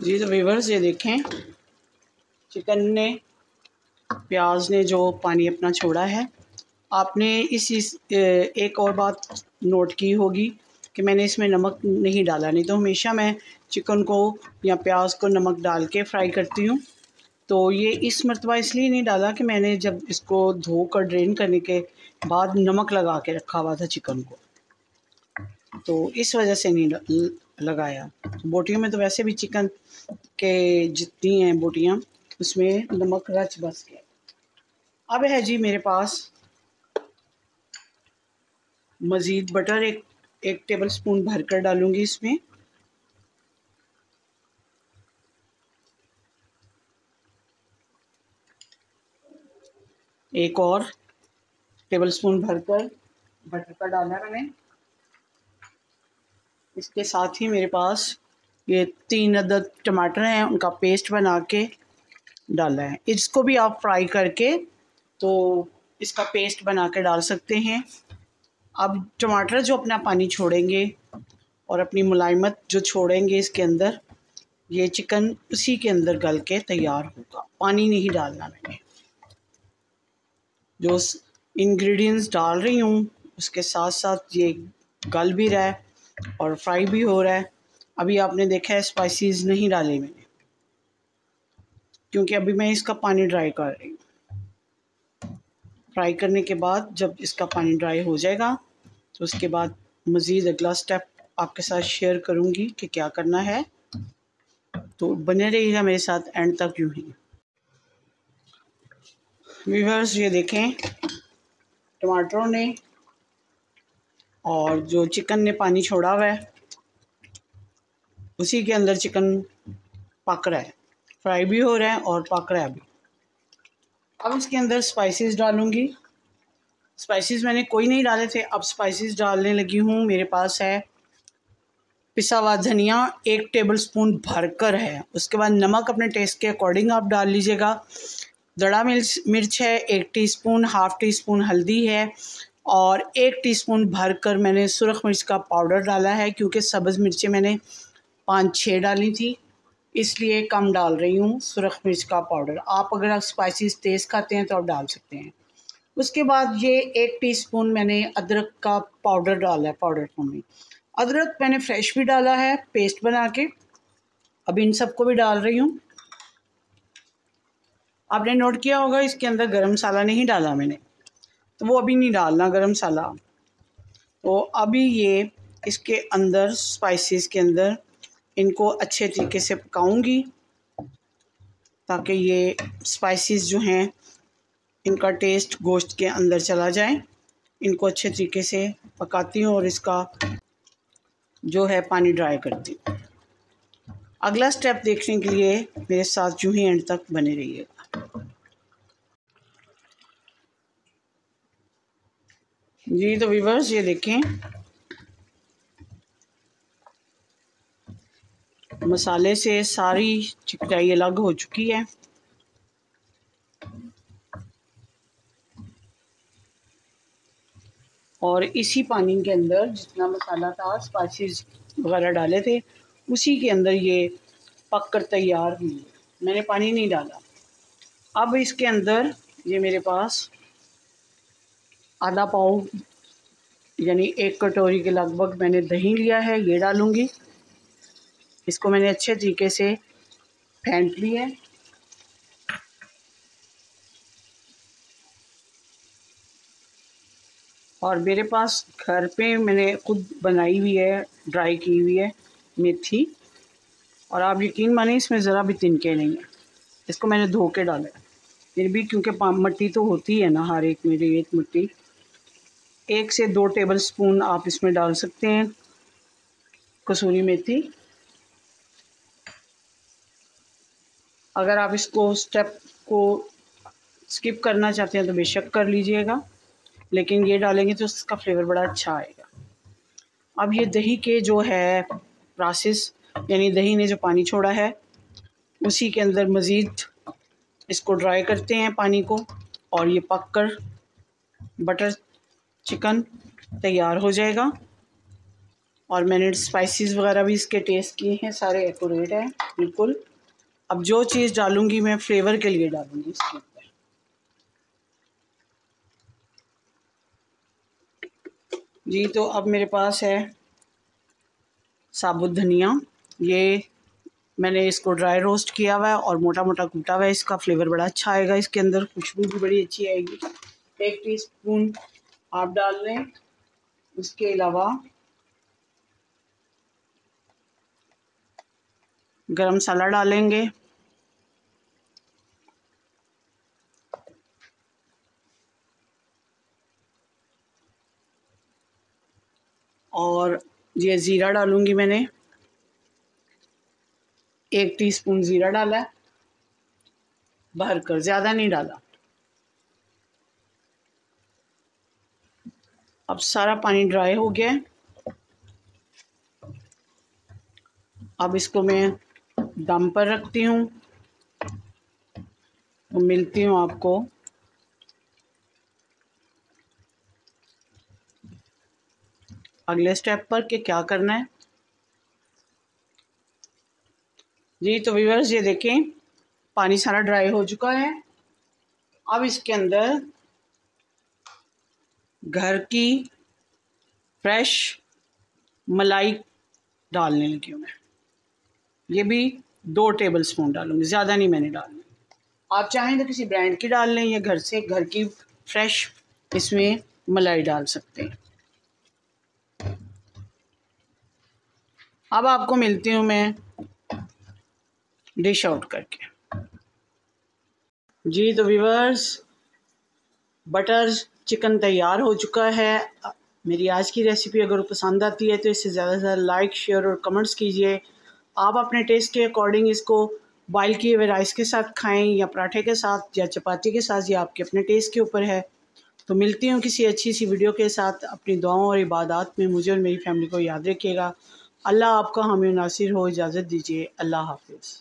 जी तो व्यूअर्स ये देखें, चिकन ने प्याज ने जो पानी अपना छोड़ा है। आपने एक और बात नोट की होगी कि मैंने इसमें नमक नहीं डाला, नहीं तो हमेशा मैं चिकन को या प्याज को नमक डाल के फ्राई करती हूँ। तो ये इस मरतबा इसलिए नहीं डाला कि मैंने जब इसको धोकर ड्रेन करने के बाद नमक लगा के रखा हुआ था चिकन को, तो इस वजह से नहीं लगाया। बोटियों में तो वैसे भी चिकन के जितनी हैं बोटियाँ उसमें नमक रच बस गया। अब है जी मेरे पास मज़ीद बटर एक टेबल स्पून भर कर डालूँगी इसमें। एक और टेबल स्पून भरकर बटर का डाला है मैंने। इसके साथ ही मेरे पास ये 3 अदद टमाटर हैं, उनका पेस्ट बना के डाला है। इसको भी आप फ्राई करके तो इसका पेस्ट बना के डाल सकते हैं। अब टमाटर जो अपना पानी छोड़ेंगे और अपनी मुलायमत जो छोड़ेंगे इसके अंदर, ये चिकन उसी के अंदर गल के तैयार होगा। पानी नहीं डालना मैंने। जो इंग्रेडिएंट्स डाल रही हूँ उसके साथ साथ ये गल भी रहा है और फ्राई भी हो रहा है। अभी आपने देखा है स्पाइसेस नहीं डाले मैंने, क्योंकि अभी मैं इसका पानी ड्राई कर रही हूँ। फ्राई करने के बाद जब इसका पानी ड्राई हो जाएगा तो उसके बाद मज़ीद अगला स्टेप आपके साथ शेयर करूँगी कि क्या करना है। तो बने रहिएगा मेरे साथ एंड तक यूँ ही। व्यूअर्स ये देखें, टमाटरों ने और जो चिकन ने पानी छोड़ा हुआ है उसी के अंदर चिकन पक रहा है, फ्राई भी हो रहा है और पक रहा है अभी। अब इसके अंदर स्पाइसेस डालूँगी। स्पाइसेस मैंने कोई नहीं डाले थे, अब स्पाइसेस डालने लगी हूँ। मेरे पास है पिसा हुआ धनिया 1 टेबल स्पून भरकर है। उसके बाद नमक अपने टेस्ट के अकॉर्डिंग आप डाल लीजिएगा। दड़ा मिर्च है 1 टीस्पून, हाफ़ टी स्पून हल्दी है और 1 टीस्पून भरकर मैंने सुरख मिर्च का पाउडर डाला है, क्योंकि सब्ज़ मिर्चें मैंने 5-6 डाली थी इसलिए कम डाल रही हूँ सुरख मिर्च का पाउडर। आप अगर स्पाइसेस तेज़ खाते हैं तो आप डाल सकते हैं। उसके बाद ये 1 टीस्पून मैंने अदरक का पाउडर डाला है, पाउडर फॉर्म में। अदरक मैंने फ्रेश भी डाला है पेस्ट बना के। अब इन सबको भी डाल रही हूँ। आपने नोट किया होगा इसके अंदर गरम मसाला नहीं डाला मैंने, तो वो अभी नहीं डालना गरम मसाला। तो अभी ये इसके अंदर स्पाइसेस के अंदर इनको अच्छे तरीके से पकाऊंगी ताकि ये स्पाइसेस जो हैं इनका टेस्ट गोश्त के अंदर चला जाए। इनको अच्छे तरीके से पकाती हूँ और इसका जो है पानी ड्राई करती हूँ। अगला स्टेप देखने के लिए मेरे साथ यूँ ही एंड तक बने रहिएगा। जी तो व्यूअर्स ये देखें, मसाले से सारी चिकनाई अलग हो चुकी है। और इसी पानी के अंदर जितना मसाला था, स्पाइसेस वगैरह डाले थे, उसी के अंदर ये पक कर तैयार हुई। मैंने पानी नहीं डाला। अब इसके अंदर ये मेरे पास आधा पाव यानी 1 कटोरी के लगभग मैंने दही लिया है, ये डालूँगी। इसको मैंने अच्छे तरीके से फेंट लिया है। और मेरे पास घर पे मैंने खुद बनाई हुई है, ड्राई की हुई है मेथी, और आप यकीन मानिए इसमें ज़रा भी तिनके नहीं है। इसको मैंने धो के डाला है फिर भी, क्योंकि मिट्टी तो होती है ना हर एक में, रेत मिट्टी। 1 से 2 टेबल स्पून आप इसमें डाल सकते हैं कसूरी मेथी। अगर आप इसको स्टेप को स्किप करना चाहते हैं तो बेशक कर लीजिएगा, लेकिन ये डालेंगे तो उसका फ्लेवर बड़ा अच्छा आएगा। अब ये दही के जो है प्रोसेस, यानी दही ने जो पानी छोड़ा है उसी के अंदर मज़ीद इसको ड्राई करते हैं पानी को, और ये पक कर बटर चिकन तैयार हो जाएगा। और मैंने स्पाइसेस वगैरह भी इसके टेस्ट किए हैं, सारे एक्यूरेट हैं बिल्कुल। अब जो चीज़ डालूंगी मैं फ्लेवर के लिए डालूंगी इसके ऊपर। जी तो अब मेरे पास है साबुत धनिया, ये मैंने इसको ड्राई रोस्ट किया हुआ है और मोटा मोटा कूटा हुआ है। इसका फ्लेवर बड़ा अच्छा आएगा, इसके अंदर खुशबू भी बड़ी अच्छी आएगी। 1 टीस्पून आप डाल लें। उसके अलावा गरम मसाला डालेंगे, और ये ज़ीरा डालूंगी मैंने, 1 टीस्पून ज़ीरा डाला है भर कर, ज़्यादा नहीं डाला। अब सारा पानी ड्राई हो गया है। अब इसको मैं दम पर रखती हूँ, तो मिलती हूँ आपको अगले स्टेप पर कि क्या करना है। जी तो व्यूअर्स ये देखें पानी सारा ड्राई हो चुका है। अब इसके अंदर घर की फ्रेश मलाई डालने लगी हूँ मैं। ये भी 2 टेबलस्पून डालूंगी, ज़्यादा नहीं मैंने डालनी। आप चाहें तो किसी ब्रांड की डाल लें या घर से घर की फ्रेश इसमें मलाई डाल सकते हैं। अब आपको मिलती हूँ मैं डिश आउट करके। जी तो व्यूअर्स बटर चिकन तैयार हो चुका है। मेरी आज की रेसिपी अगर पसंद आती है तो इसे ज़्यादा से ज़्यादा लाइक शेयर और कमेंट्स कीजिए। आप अपने टेस्ट के अकॉर्डिंग इसको बॉयल किए हुए राइस के साथ खाएं या पराठे के साथ या चपाती के साथ, या आपके अपने टेस्ट के ऊपर है। तो मिलती हूँ किसी अच्छी सी वीडियो के साथ। अपनी दुआओं और इबादत में मुझे और मेरी फैमिली को याद रखिएगा। अल्लाह आपका हामी नासिर हो। इजाज़त दीजिए। अल्लाह हाफिज़।